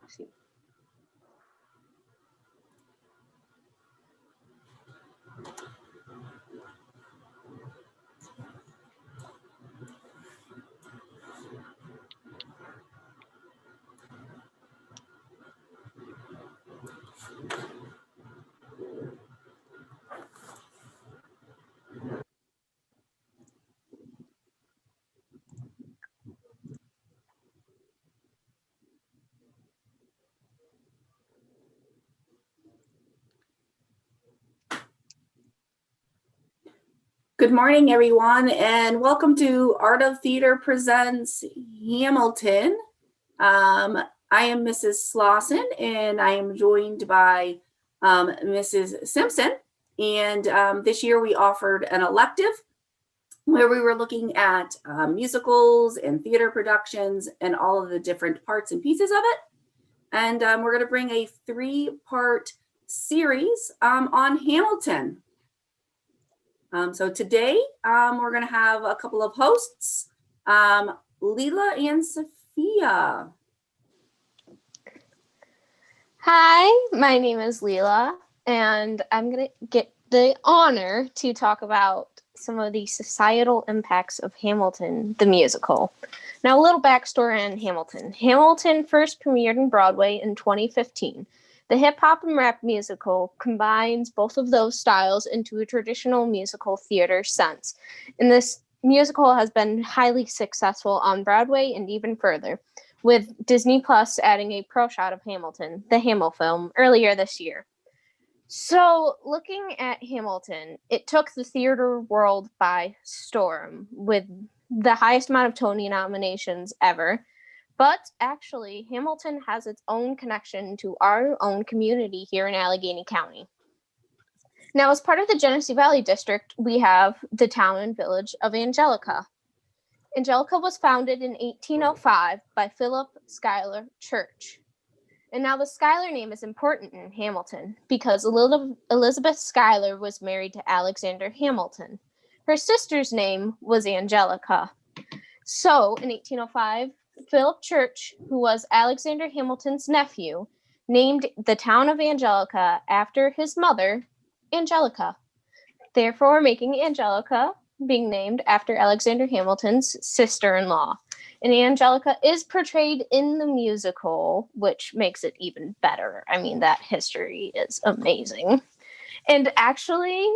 See. Good morning, everyone, and welcome to Art of Theater Presents Hamilton. I am Mrs. Slauson, and I am joined by Mrs. Simpson. And this year we offered an elective where we were looking at musicals and theater productions and all of the different parts and pieces of it. And we're going to bring a 3-part series on Hamilton. So today we're going to have a couple of hosts, Leela and Sophia. Hi, my name is Leela, and I'm going to get the honor to talk about some of the societal impacts of Hamilton, the musical. Now, a little backstory on Hamilton. Hamilton first premiered in Broadway in 2015. The hip-hop and rap musical combines both of those styles into a traditional musical theater sense. And this musical has been highly successful on Broadway and even further, with Disney Plus adding a pro shot of Hamilton, the Hamill film, earlier this year. So, looking at Hamilton, it took the theater world by storm, with the highest amount of Tony nominations ever. But actually, Hamilton has its own connection to our own community here in Allegheny County. Now, as part of the Genesee Valley District, we have the town and village of Angelica. Angelica was founded in 1805 by Philip Schuyler Church. And now the Schuyler name is important in Hamilton because Elizabeth Schuyler was married to Alexander Hamilton. Her sister's name was Angelica. So, in 1805, Philip Church, who was Alexander Hamilton's nephew, named the town of Angelica after his mother, Angelica, therefore making Angelica being named after Alexander Hamilton's sister-in-law. And Angelica is portrayed in the musical, which makes it even better. I mean, that history is amazing. And actually,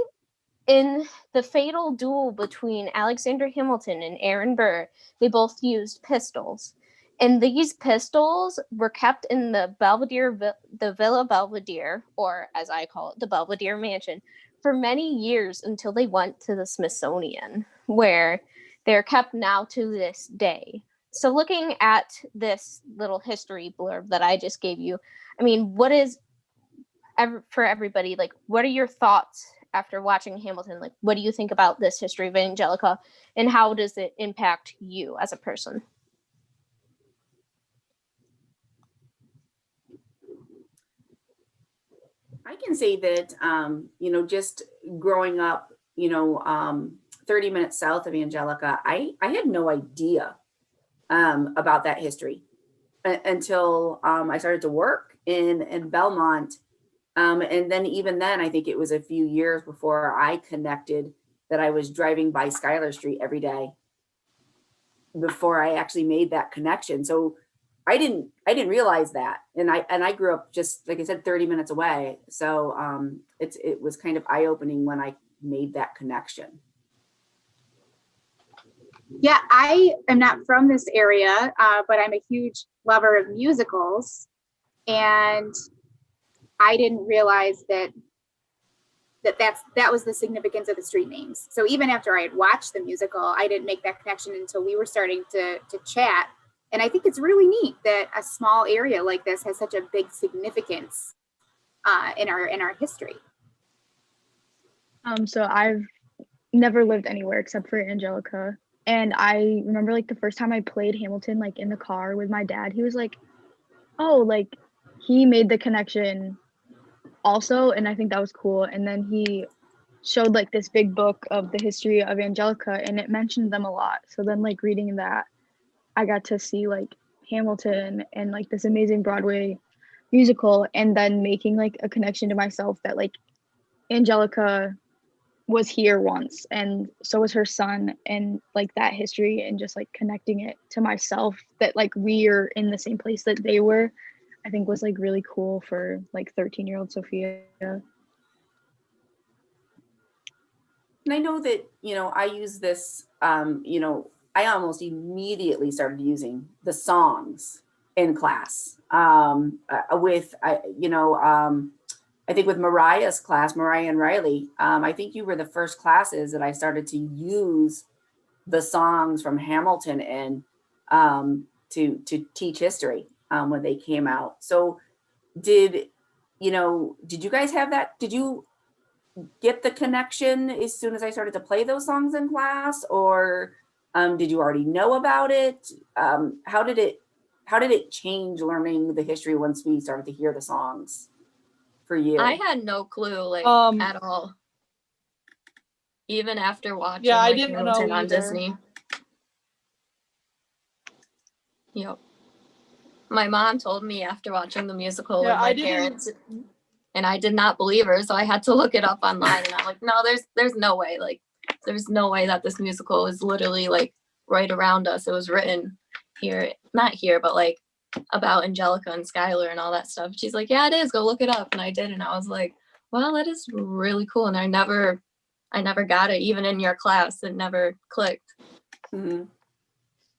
in the fatal duel between Alexander Hamilton and Aaron Burr, they both used pistols. And these pistols were kept in the Villa Belvedere, or as I call it, the Belvedere Mansion, for many years until they went to the Smithsonian, where they're kept now to this day. So looking at this little history blurb that I just gave you, I mean, for everybody, like, what are your thoughts after watching Hamilton? Like, what do you think about this history of Angelica, and how does it impact you as a person? I can say that, just growing up, 30 minutes south of Angelica, I had no idea about that history until I started to work in Belmont. And then even then, I think it was a few years before I connected that I was driving by Schuyler Street every day before I actually made that connection. So I didn't realize that. And I grew up just, like I said, 30 minutes away. So it was kind of eye-opening when I made that connection. Yeah, I am not from this area, but I'm a huge lover of musicals. And I didn't realize that was the significance of the street names. So even after I had watched the musical, I didn't make that connection until we were starting to chat. And I think it's really neat that a small area like this has such a big significance in our history. So I've never lived anywhere except for Angelica. And I remember, like, the first time I played Hamilton, like, in the car with my dad, he was like, oh, like, he made the connection also, and I think that was cool. And then he showed, like, this big book of the history of Angelica, and it mentioned them a lot. So then, like, reading that, I got to see, like, Hamilton and like this amazing Broadway musical, and then making like a connection to myself that like Angelica was here once and so was her son, and like that history, and just like connecting it to myself that like we're in the same place that they were, I think was like really cool for like 13-year-old Sophia. And I know that, I use this, I almost immediately started using the songs in class I think with Mariah's class, Mariah and Riley, I think you were the first classes that I started to use the songs from Hamilton in to teach history when they came out. So did you guys have that? Did you get the connection as soon as I started to play those songs in class, or did you already know about it? How did it change learning the history once we started to hear the songs for you? I had no clue, like, at all. Even after watching I like, didn't Hamilton know on either. Disney. Yep. My mom told me after watching the musical with my parents, and I did not believe her, so I had to look it up online, and I'm like, no, there's no way. Like, there's no way that this musical is literally like right around us. It was written here, not here, but like about Angelica and Skylar and all that stuff. She's like, yeah, it is. Go look it up. And I did, and I was like, wow, that is really cool. And I never got it, even in your class. It never clicked. Mm-hmm.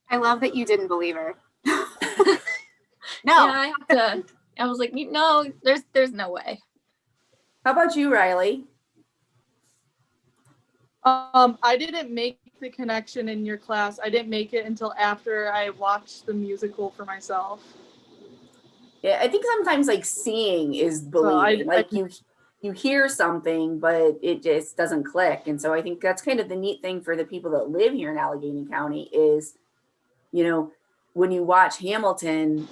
I love that you didn't believe her. No. Yeah, I was like, no, there's no way. How about you, Riley? I didn't make the connection in your class. I didn't make it until after I watched the musical for myself. Yeah, I think sometimes like seeing is believing. You hear something, but it just doesn't click. And so I think that's kind of the neat thing for the people that live here in Allegheny County is, when you watch Hamilton,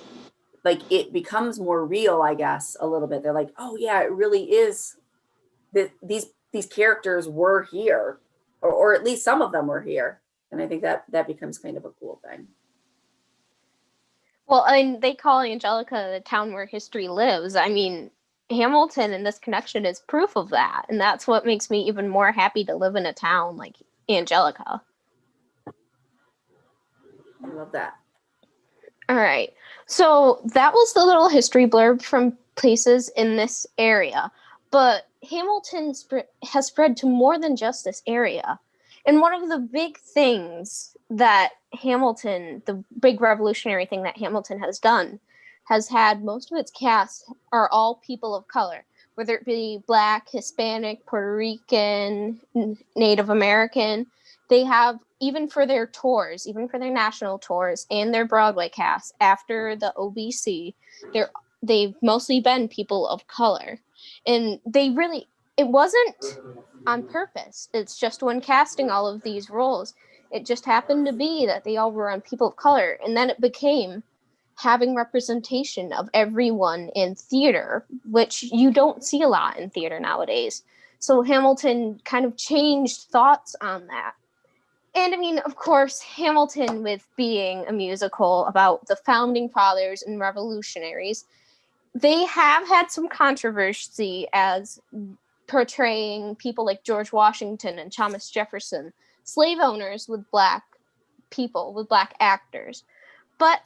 like it becomes more real, I guess, a little bit. They're like, oh yeah, it really is that these characters were here, or at least some of them were here. And I think that becomes kind of a cool thing. Well, I mean, they call Angelica the town where history lives. I mean, Hamilton and this connection is proof of that. And that's what makes me even more happy to live in a town like Angelica. I love that. All right. So that was the little history blurb from places in this area. But Hamilton has spread to more than just this area. And one of the big things that Hamilton, the big revolutionary thing that Hamilton has done, has had most of its cast are all people of color, whether it be Black, Hispanic, Puerto Rican, Native American. They have, even for their tours, even for their national tours and their Broadway cast after the OBC, they've mostly been people of color. And it wasn't on purpose. It's just when casting all of these roles, it just happened to be that they all were on people of color. And then it became having representation of everyone in theater, which you don't see a lot in theater nowadays. So Hamilton kind of changed thoughts on that. And I mean, of course, Hamilton, with being a musical about the founding fathers and revolutionaries, they have had some controversy as portraying people like George Washington and Thomas Jefferson, slave owners with Black people, with Black actors. But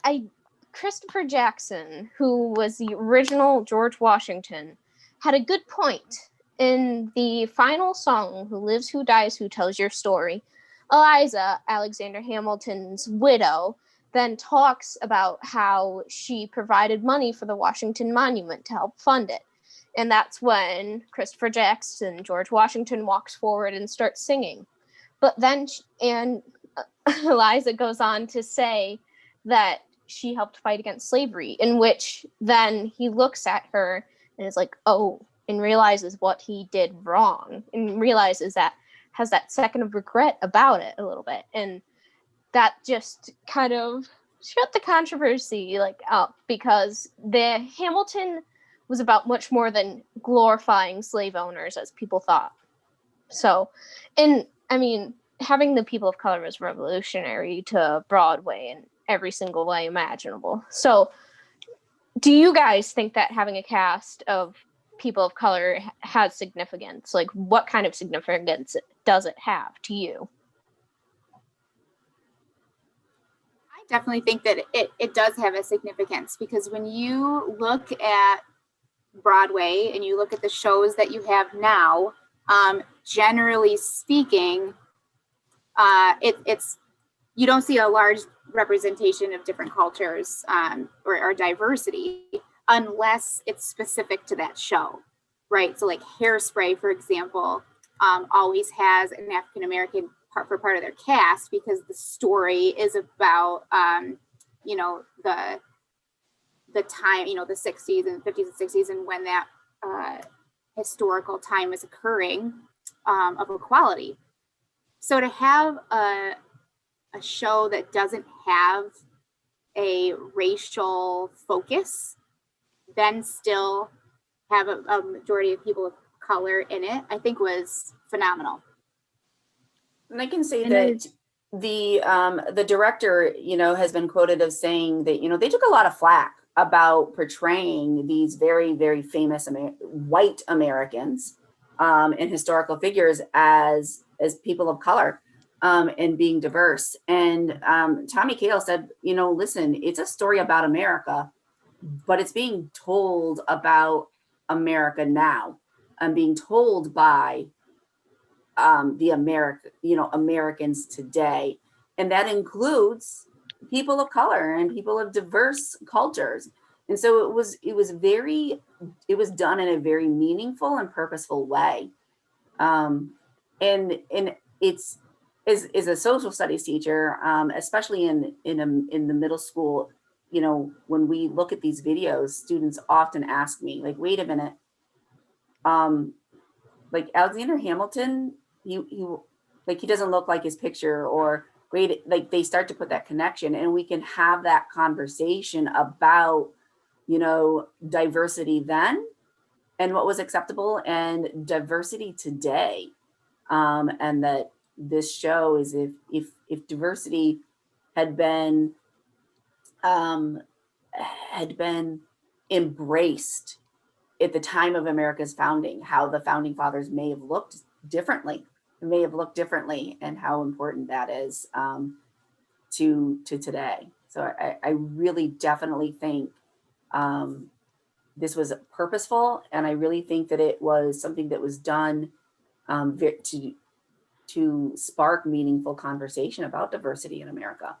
Christopher Jackson, who was the original George Washington, had a good point. In the final song, Who Lives, Who Dies, Who Tells Your Story, Eliza, Alexander Hamilton's widow, then talks about how she provided money for the Washington Monument to help fund it. And that's when Christopher Jackson, George Washington, walks forward and starts singing. But then, Eliza goes on to say that she helped fight against slavery, in which then he looks at her and is like, oh, and realizes what he did wrong, and realizes that, has that second of regret about it a little bit. And that just kind of shut the controversy up, because the Hamilton was about much more than glorifying slave owners as people thought. So, and I mean, having the people of color was revolutionary to Broadway, and every single way imaginable. So do you guys think that having a cast of people of color has significance? Like, what kind of significance does it have to you? I definitely think that it does have a significance, because when you look at Broadway and you look at the shows that you have now, generally speaking, it's you don't see a large representation of different cultures, or diversity, unless it's specific to that show, right? So like Hairspray, for example, always has an African American part of their cast, because the story is about the time, the 60s and 50s and 60s, and when that historical time is occurring, of equality. So to have a show that doesn't have a racial focus, then still have a majority of people of color in it, I think was phenomenal. And I can say And that the director, has been quoted as saying that, they took a lot of flack about portraying these very, very famous white Americans and historical figures as people of color, and being diverse. And Tommy Kail said, listen, it's a story about America, but it's being told about America now, and being told by Americans today. And that includes people of color and people of diverse cultures. And so it was done in a very meaningful and purposeful way. And it's, as a social studies teacher, especially in the middle school, when we look at these videos, students often ask me, like, wait a minute, like Alexander Hamilton, he doesn't look like his picture, or wait, like they start to put that connection, and we can have that conversation about, diversity then and what was acceptable, and diversity today. And that this show is, if diversity had been embraced at the time of America's founding, how the founding fathers may have looked differently, and how important that is to today. So I really definitely think this was purposeful, and I really think that it was something that was done to spark meaningful conversation about diversity in America.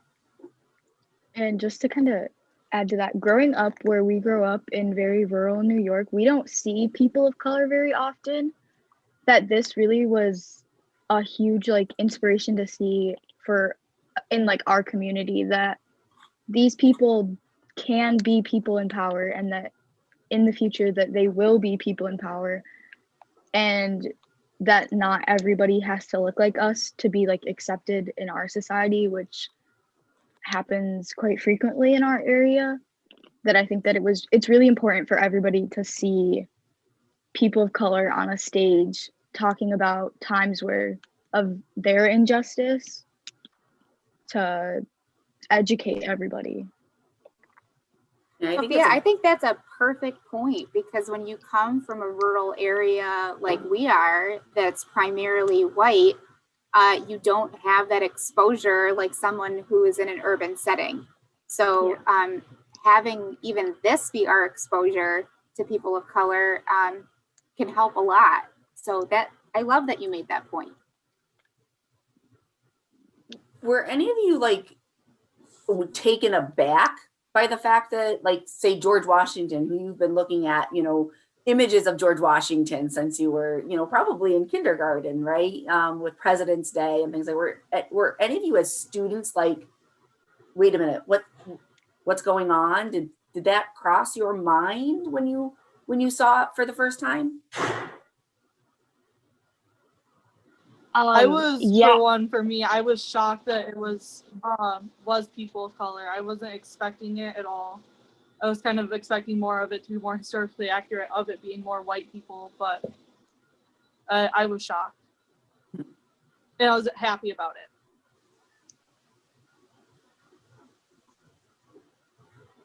And just to kind of add to that, growing up where we grow up in very rural New York, we don't see people of color very often. That this really was a huge inspiration to see in our community, that these people can be people in power, and that in the future that they will be people in power, and that not everybody has to look like us to be accepted in our society, which happens quite frequently in our area. That I think that it's really important for everybody to see people of color on a stage talking about times of their injustice, to educate everybody. I think that's a perfect point, because when you come from a rural area like we are, that's primarily white, you don't have that exposure like someone who is in an urban setting. So having even this be our exposure to people of color can help a lot. So that, I love that you made that point. Were any of you taken aback by the fact that, say, George Washington, who you've been looking at, images of George Washington since you were, probably in kindergarten, right? With President's Day and things were any of you as students wait a minute, what's going on? Did that cross your mind when you saw it for the first time? For me, I was shocked that it was people of color. I wasn't expecting it at all. I was kind of expecting more of it to be more historically accurate, of it being more white people, but I was shocked. And I was happy about it.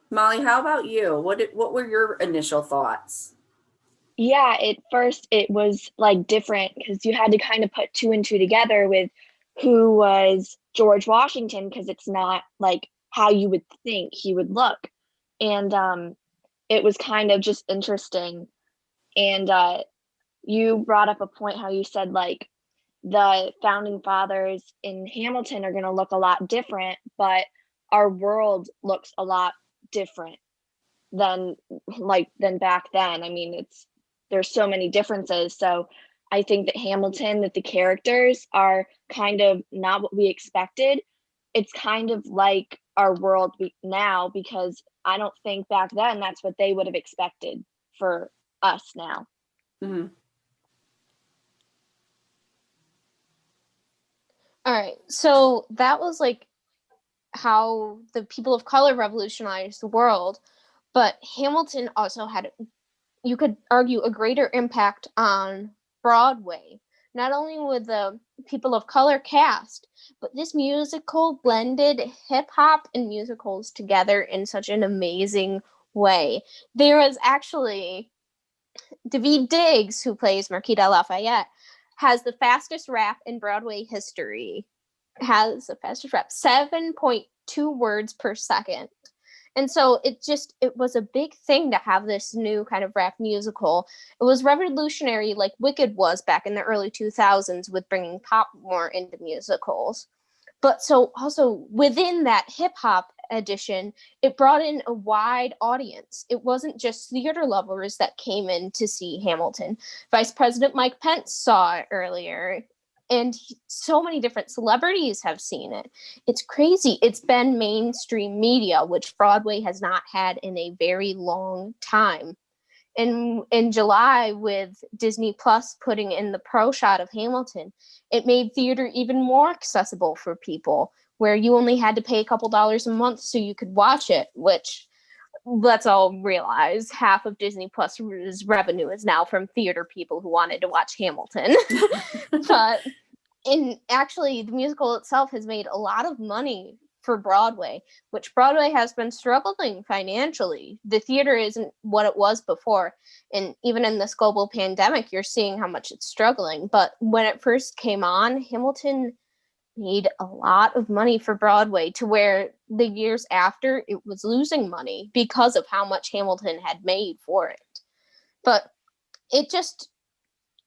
Molly, how about you? What were your initial thoughts? Yeah, at first it was like different because you had to kind of put two and two together with who was George Washington, because it's not like how you would think he would look. And it was kind of just interesting. And you brought up a point how you said like the founding fathers in Hamilton are going to look a lot different, but our world looks a lot different than than back then. I mean, there's so many differences. So I think that Hamilton, that the characters are kind of not what we expected. It's kind of like our world now, because I don't think back then that's what they would have expected for us now. Mm-hmm. All right. So that was like how the people of color revolutionized the world. But Hamilton also had, you could argue, a greater impact on Broadway, not only with the people of color cast, but this musical blended hip hop and musicals together in such an amazing way. There was actually Daveed Diggs, who plays Marquis de Lafayette, has the fastest rap in Broadway history. Has the fastest rap, 7.2 words per second. And so it was a big thing to have this new kind of rap musical. It was revolutionary, like Wicked was back in the early 2000s, with bringing pop more into musicals. But so also within that hip hop edition, it brought in a wide audience. It wasn't just theater lovers that came in to see Hamilton. Vice President Mike Pence saw it earlier, and so many different celebrities have seen it. It's crazy. It's been mainstream media, which Broadway has not had in a very long time. In July, with Disney Plus putting in the pro shot of Hamilton, it made theater even more accessible for people, where you only had to pay a couple dollars a month so you could watch it, which, let's all realize, half of Disney Plus's revenue is now from theater people who wanted to watch Hamilton. But actually, the musical itself has made a lot of money for Broadway, which Broadway has been struggling financially. The theater isn't what it was before. And even in this global pandemic, you're seeing how much it's struggling. But when it first came on, Hamilton made a lot of money for Broadway, to where the years after it was losing money because of how much Hamilton had made for it. But it just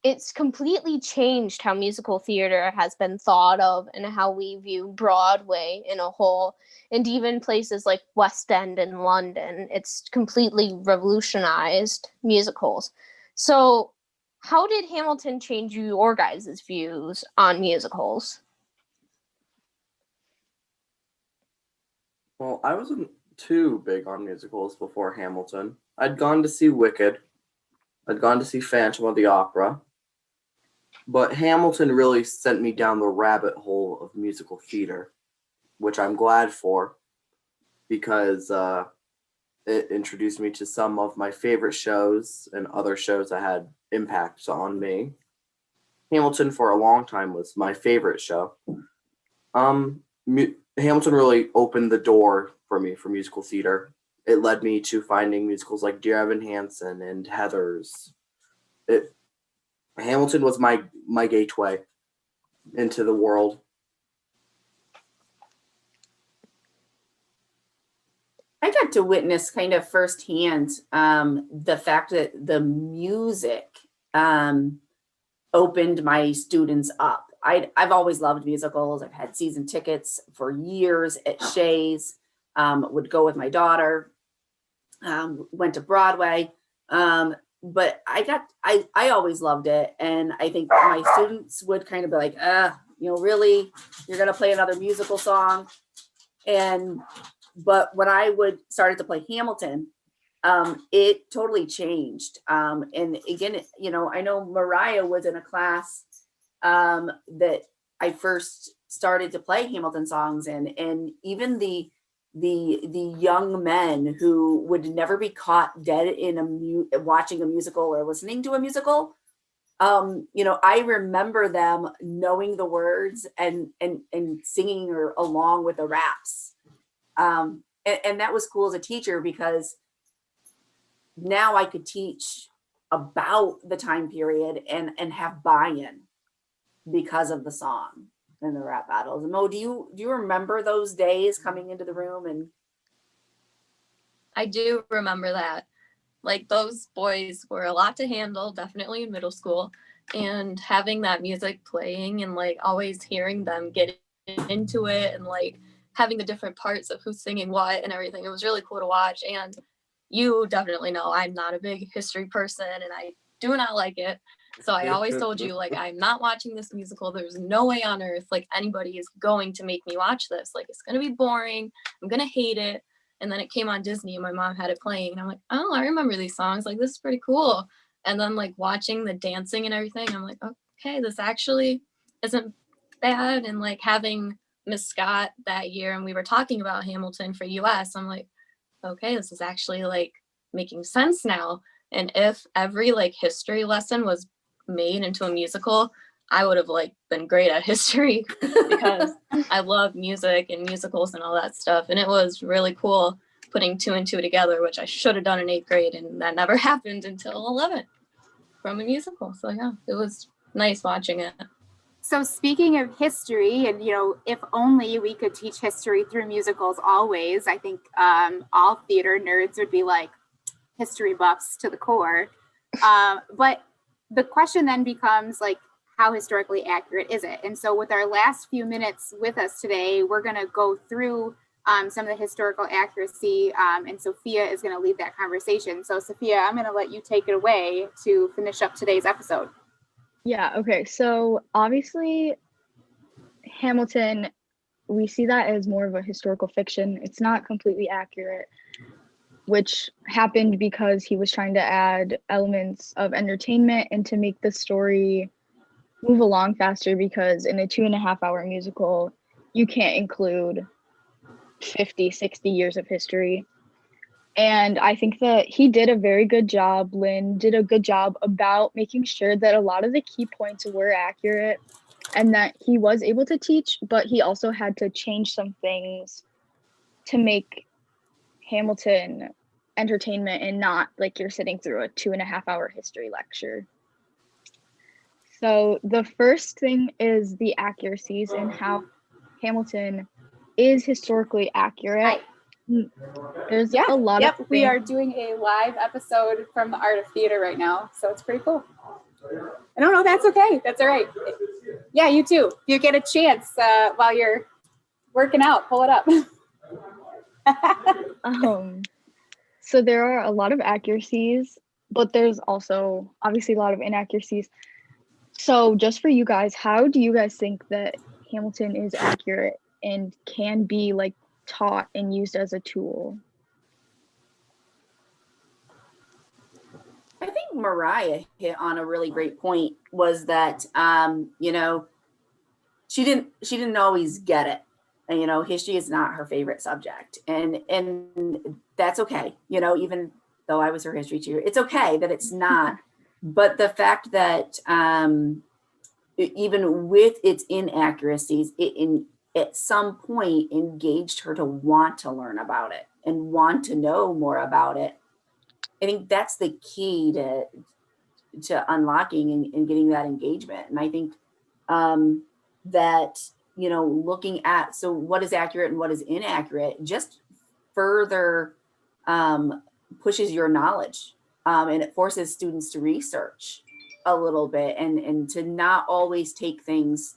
it's completely changed how musical theater has been thought of and how we view Broadway in a whole, and even places like West End in London. It's completely revolutionized musicals. So, how did Hamilton change your guys' views on musicals? Well, I wasn't too big on musicals before Hamilton. I'd gone to see Wicked. I'd gone to see Phantom of the Opera. But Hamilton really sent me down the rabbit hole of musical theater, which I'm glad for, because it introduced me to some of my favorite shows and other shows that had impacts on me. Hamilton for a long time was my favorite show. Hamilton really opened the door for me for musical theater. It led me to finding musicals like Dear Evan Hansen and Heathers. Hamilton was my gateway into the world. I got to witness kind of firsthand the fact that the music opened my students up. I've always loved musicals. I've had season tickets for years at Shays. Would go with my daughter. Went to Broadway. But I always loved it, and I think my students would kind of be like, really, you're gonna play another musical song? But when I started to play Hamilton, it totally changed. And again, I know Mariah was in a class that I first started to play Hamilton songs in, and even the young men who would never be caught dead in watching a musical or listening to a musical. I remember them knowing the words and singing along with the raps. And and that was cool as a teacher because now I could teach about the time period and have buy-in because of the song and the rap battles. Mo, do you remember those days coming into the room? And I do remember that. Like, those boys were a lot to handle, definitely in middle school, and having that music playing and like always hearing them get into it and like having the different parts of who's singing what and everything. It was really cool to watch. And you definitely know I'm not a big history person and I do not like it. So I always told you, like, I'm not watching this musical. There's no way on earth like anybody is going to make me watch this. Like, it's gonna be boring. I'm gonna hate it. And then it came on Disney and my mom had it playing. And I'm like, oh, I remember these songs. Like, this is pretty cool. And then like watching the dancing and everything, I'm like, okay, this actually isn't bad. And like having Miss Scott that year and we were talking about Hamilton for US, I'm like, okay, this is actually like making sense now. And if every like history lesson was made into a musical, I would have like been great at history because I love music and musicals and all that stuff. And it was really cool putting 2 and 2 together, which I should have done in 8th grade. And that never happened until 11th from a musical. So yeah, it was nice watching it. So speaking of history, and if only we could teach history through musicals always, I think all theater nerds would be like history buffs to the core. But the question then becomes like, how historically accurate is it? And so with our last few minutes with us today, we're going to go through some of the historical accuracy, and Sophia is going to lead that conversation. So Sophia, I'm going to let you take it away to finish up today's episode. Yeah, okay. So obviously Hamilton, we see that as more of a historical fiction. It's not completely accurate, which happened because he was trying to add elements of entertainment and to make the story move along faster, because in a 2.5-hour musical, you can't include 50, 60 years of history. And I think that he did a very good job. Lynn did a good job about making sure that a lot of the key points were accurate and that he was able to teach, but he also had to change some things to make Hamilton entertainment and not like you're sitting through a 2.5-hour history lecture. So the first thing is the accuracies and how Hamilton is historically accurate. There's a lot of things. We are doing a live episode from the Art of Theater right now, so it's pretty cool. I don't know, that's okay. That's all right. Yeah, you too. If you get a chance while you're working out, pull it up. So there are a lot of accuracies, but there's also obviously a lot of inaccuracies. So just for you guys, how do you guys think that Hamilton is accurate and can be like taught and used as a tool? I think Mariah hit on a really great point, was that she didn't always get it. And, history is not her favorite subject, and that's okay. Even though I was her history teacher, it's okay that it's not. But the fact that even with its inaccuracies, it at some point engaged her to want to learn about it and want to know more about it. I think that's the key to unlocking and getting that engagement. And I think that, looking at, so what is accurate and what is inaccurate just further pushes your knowledge, and it forces students to research a little bit and to not always take things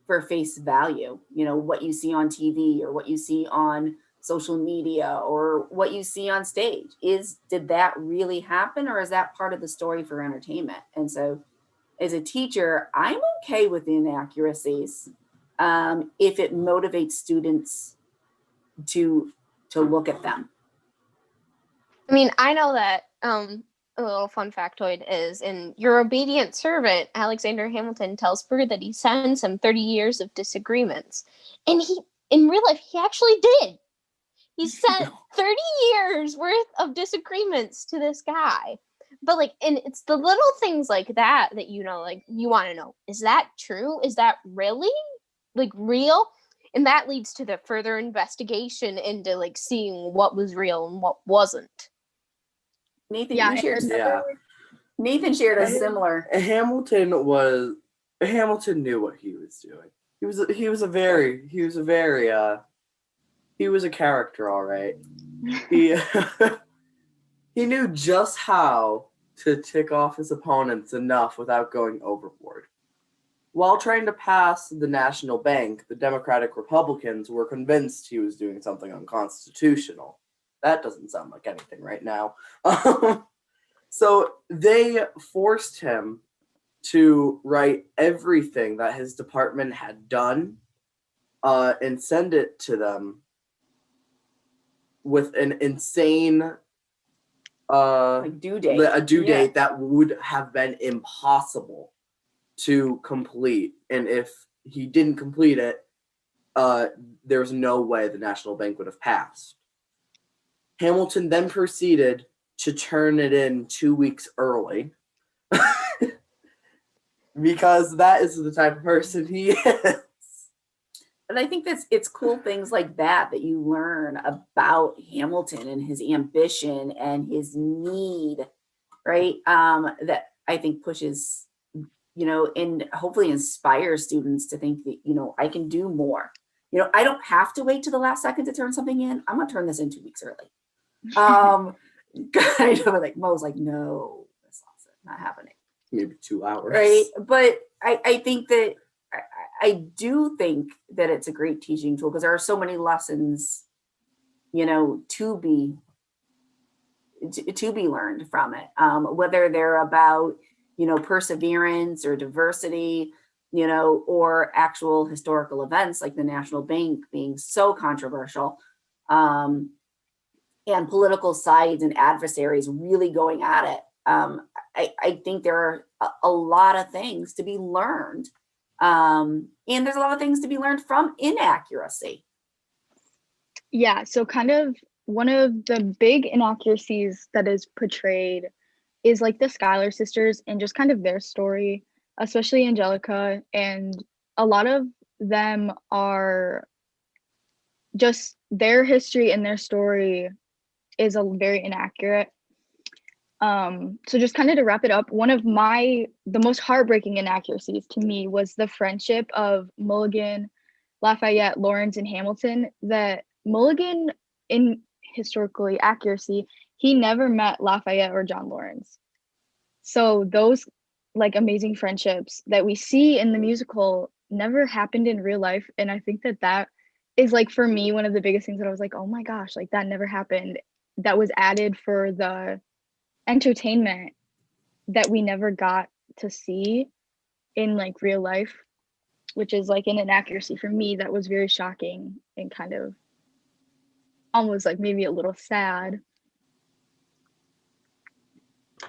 for face value. What you see on TV or what you see on social media or what you see on stage, did that really happen, or is that part of the story for entertainment? And so as a teacher, I'm okay with inaccuracies if it motivates students to look at them. I mean, I know that a little fun factoid is in Your Obedient Servant, Alexander Hamilton tells Burr that he sends him 30 years of disagreements. And he, in real life, he actually did. He sent 30 years worth of disagreements to this guy. But and it's the little things like that you want to know. Is that true? Is that really real? and that leads to the further investigation into like seeing what was real and what wasn't. Nathan, Yeah, you shared. Yeah. Nathan shared a similar. Hamilton knew what he was doing. He was a character, all right. He he knew just how to tick off his opponents enough without going overboard. While trying to pass the National Bank, the Democratic Republicans were convinced he was doing something unconstitutional. That doesn't sound like anything right now. So they forced him to write everything that his department had done and send it to them with an insane Like due date. a due date that would have been impossible to complete. And if he didn't complete it, there's no way the National Bank would have passed. Hamilton then proceeded to turn it in 2 weeks early because that is the type of person he is. And I think it's cool things like that you learn about Hamilton and his ambition and his need, right? That I think pushes, and hopefully inspires students to think that, I can do more. I don't have to wait to the last second to turn something in. I'm gonna turn this in 2 weeks early. Kind of like Mo's like, no, that's not happening. Maybe 2 hours. Right. But I think that I do think that it's a great teaching tool because there are so many lessons, to be learned from it. Whether they're about, perseverance or diversity, or actual historical events like the National Bank being so controversial, and political sides and adversaries really going at it. I think there are a lot of things to be learned. And there's a lot of things to be learned from inaccuracy. Yeah, so kind of one of the big inaccuracies that is portrayed is like the Schuyler sisters and just kind of their story, especially Angelica. And a lot of them are just their history and their story is very inaccurate. So just kind of to wrap it up, one of the most heartbreaking inaccuracies to me was the friendship of Mulligan, Lafayette, Lawrence, and Hamilton. That Mulligan, in historically accuracy, he never met Lafayette or John Lawrence. So those like amazing friendships that we see in the musical never happened in real life. And I think that is like for me one of the biggest things that I was like, oh my gosh, like that never happened. That was added for the entertainment that we never got to see in like real life, which is like an inaccuracy for me that was very shocking and kind of almost like maybe a little sad.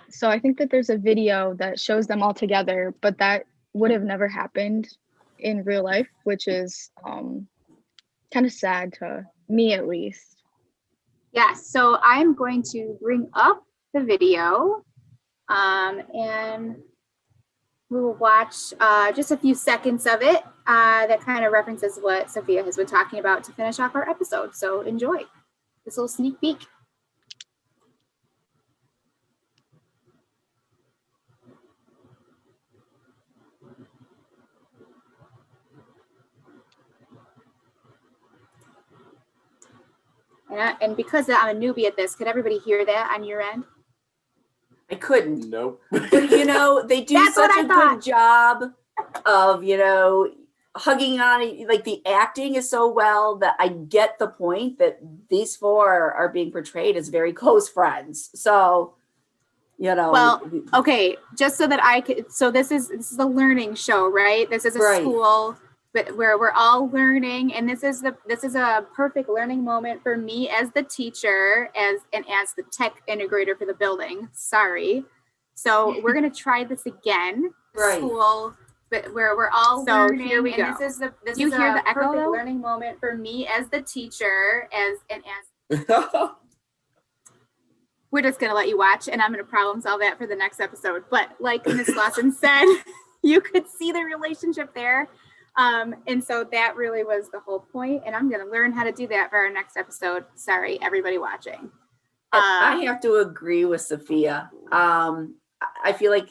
So I think that there's a video that shows them all together, but that would have never happened in real life, which is kind of sad to me at least. Yeah, so I'm going to bring up the video and we will watch just a few seconds of it that kind of references what Sophia has been talking about to finish off our episode. So enjoy this little sneak peek. And because I'm a newbie at this, could everybody hear that on your end? I couldn't. Nope. But they do That's such what I a thought. good job of, hugging on, like the acting is so well that I get the point that these four are being portrayed as very close friends. So, Well, okay, just so that I could, so this is a learning show, right? This is a Right. school but where we're all learning, and this is a perfect learning moment for me as the teacher, as the tech integrator for the building. Sorry. So we're gonna try this again. Right. School, but where we're all learning. Here we go. and this you hear the echo though? Learning moment for me as the teacher, as we're just gonna let you watch, and I'm gonna problem solve that for the next episode. But like Miss Lawson said, you could see the relationship there. And so that really was the whole point. And I'm going to learn how to do that for our next episode. Sorry, everybody watching. I have to agree with Sophia. I feel like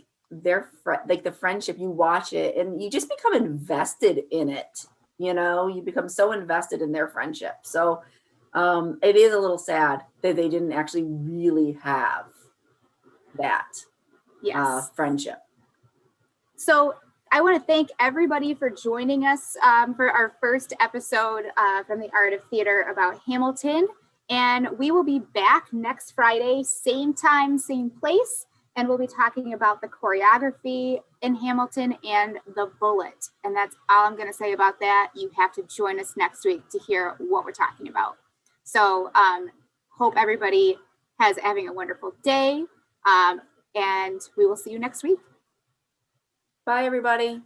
like the friendship, you watch it and you just become invested in it. You know, you become so invested in their friendship. So it is a little sad that they didn't actually really have that friendship. So I want to thank everybody for joining us for our first episode from the Art of Theater about Hamilton. And we will be back next Friday, same time, same place. And we'll be talking about the choreography in Hamilton and the bullet. And that's all I'm going to say about that. You have to join us next week to hear what we're talking about. So hope everybody having a wonderful day. And we will see you next week. Bye, everybody.